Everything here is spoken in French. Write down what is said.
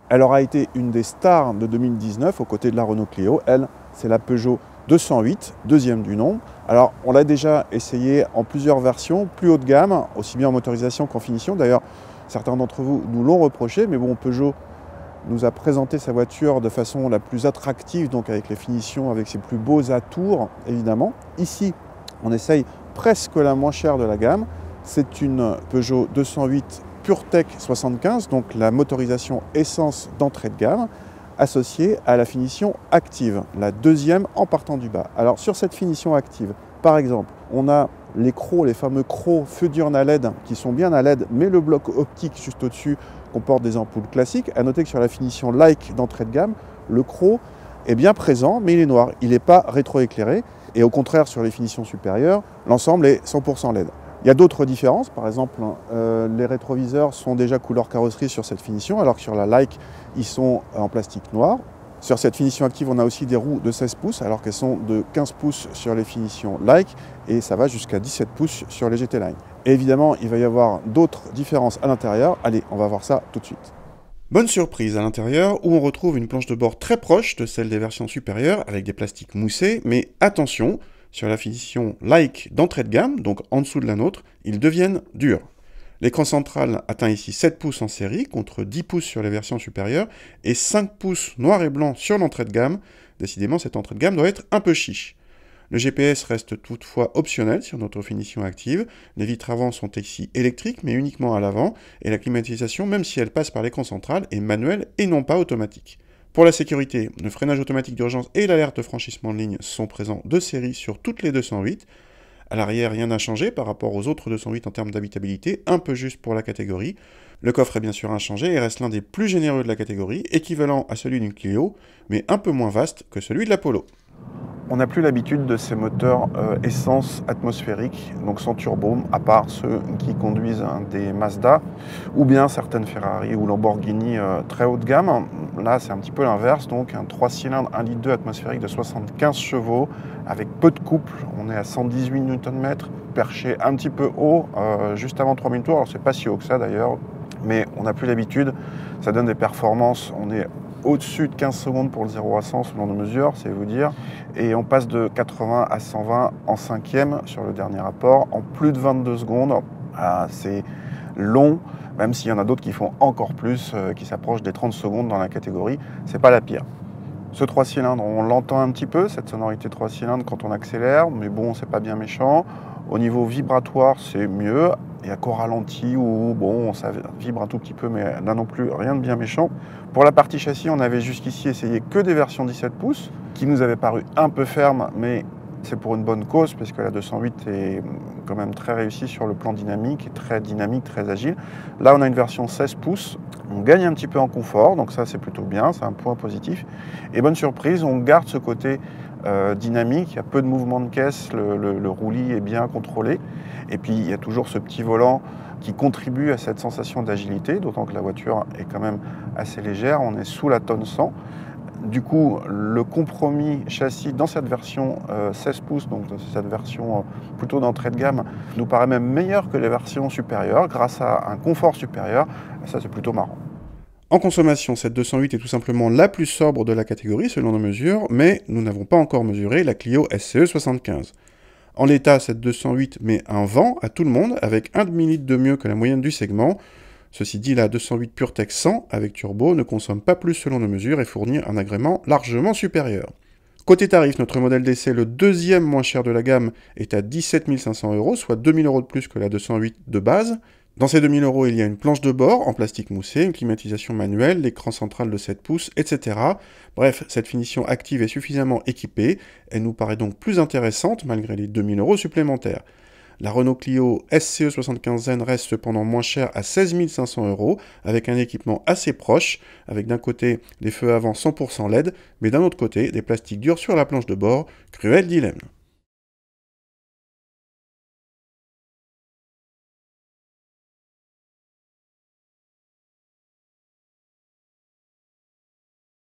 Elle aura été une des stars de 2019 aux côtés de la Renault Clio. Elle, c'est la Peugeot 208, deuxième du nom. Alors, on l'a déjà essayé en plusieurs versions, plus haut de gamme, aussi bien en motorisation qu'en finition. D'ailleurs, certains d'entre vous nous l'ont reproché, mais bon, Peugeot nous a présenté sa voiture de façon la plus attractive, donc avec les finitions, avec ses plus beaux atours, évidemment. Ici, on essaye presque la moins chère de la gamme. C'est une Peugeot 208 PureTech 75, donc la motorisation essence d'entrée de gamme, associée à la finition active, la deuxième en partant du bas. Alors sur cette finition active, par exemple, on a les crocs, les fameux crocs feu diurne à LED, qui sont bien à LED, mais le bloc optique juste au-dessus comporte des ampoules classiques. À noter que sur la finition Like d'entrée de gamme, le croc est bien présent, mais il est noir, il n'est pas rétroéclairé. Et au contraire, sur les finitions supérieures, l'ensemble est 100% LED. Il y a d'autres différences, par exemple, les rétroviseurs sont déjà couleur carrosserie sur cette finition, alors que sur la Like, ils sont en plastique noir. Sur cette finition active, on a aussi des roues de 16 pouces, alors qu'elles sont de 15 pouces sur les finitions Like, et ça va jusqu'à 17 pouces sur les GT Line. Et évidemment, il va y avoir d'autres différences à l'intérieur. Allez, on va voir ça tout de suite. Bonne surprise à l'intérieur, où on retrouve une planche de bord très proche de celle des versions supérieures, avec des plastiques moussés, mais attention, sur la finition Like d'entrée de gamme, donc en dessous de la nôtre, ils deviennent durs. L'écran central atteint ici 7 pouces en série, contre 10 pouces sur les versions supérieures, et 5 pouces noir et blanc sur l'entrée de gamme. Décidément, cette entrée de gamme doit être un peu chiche. Le GPS reste toutefois optionnel sur notre finition active. Les vitres avant sont ici électriques, mais uniquement à l'avant, et la climatisation, même si elle passe par l'écran central, est manuelle et non pas automatique. Pour la sécurité, le freinage automatique d'urgence et l'alerte de franchissement de ligne sont présents de série sur toutes les 208. À l'arrière, rien n'a changé par rapport aux autres 208 en termes d'habitabilité, un peu juste pour la catégorie. Le coffre est bien sûr inchangé et reste l'un des plus généreux de la catégorie, équivalent à celui d'une Clio, mais un peu moins vaste que celui de la Polo. On n'a plus l'habitude de ces moteurs essence atmosphérique, donc sans turbo, à part ceux qui conduisent des Mazda, ou bien certaines Ferrari ou Lamborghini très haut de gamme. Là, c'est un petit peu l'inverse, donc un 3 cylindres 1,2 litre atmosphérique de 75 chevaux, avec peu de couple. On est à 118 Nm, perché un petit peu haut, juste avant 3000 tours. Alors, c'est pas si haut que ça d'ailleurs, mais on n'a plus l'habitude. Ça donne des performances, on est au-dessus de 15 secondes pour le 0 à 100 selon nos mesures, c'est vous dire. Et on passe de 80 à 120 en cinquième sur le dernier rapport, en plus de 22 secondes. C'est long, même s'il y en a d'autres qui font encore plus, qui s'approchent des 30 secondes dans la catégorie. C'est pas la pire. Ce 3 cylindres, on l'entend un petit peu, cette sonorité 3 cylindres quand on accélère, mais bon, c'est pas bien méchant. Au niveau vibratoire, c'est mieux. Il y a qu'au ralenti où bon, ça vibre un tout petit peu, mais là non plus, rien de bien méchant. Pour la partie châssis, on avait jusqu'ici essayé que des versions 17 pouces, qui nous avaient paru un peu fermes, mais c'est pour une bonne cause, parce que la 208 est quand même très réussie sur le plan dynamique, et très dynamique, très agile. Là, on a une version 16 pouces, on gagne un petit peu en confort, donc ça c'est plutôt bien, c'est un point positif. Et bonne surprise, on garde ce côté dynamique, il y a peu de mouvement de caisse, le roulis est bien contrôlé. Et puis il y a toujours ce petit volant qui contribue à cette sensation d'agilité, d'autant que la voiture est quand même assez légère, on est sous la tonne 100. Du coup, le compromis châssis dans cette version 16 pouces, donc dans cette version plutôt d'entrée de gamme, nous paraît même meilleur que les versions supérieures, grâce à un confort supérieur. Ça, c'est plutôt marrant. En consommation, cette 208 est tout simplement la plus sobre de la catégorie selon nos mesures, mais nous n'avons pas encore mesuré la Clio SCE 75. En l'état, cette 208 met un vent à tout le monde, avec 1 demi-litre de mieux que la moyenne du segment. Ceci dit, la 208 PureTech 100 avec turbo ne consomme pas plus selon nos mesures et fournit un agrément largement supérieur. Côté tarif, notre modèle d'essai, le deuxième moins cher de la gamme, est à 17 500 €, soit 2 000 € de plus que la 208 de base. Dans ces 2 000 €, il y a une planche de bord en plastique moussé, une climatisation manuelle, l'écran central de 7 pouces, etc. Bref, cette finition active est suffisamment équipée, elle nous paraît donc plus intéressante malgré les 2 000 € supplémentaires. La Renault Clio SCE 75N reste cependant moins chère à 16 500 €, avec un équipement assez proche, avec d'un côté des feux avant 100% LED, mais d'un autre côté des plastiques durs sur la planche de bord, cruel dilemme.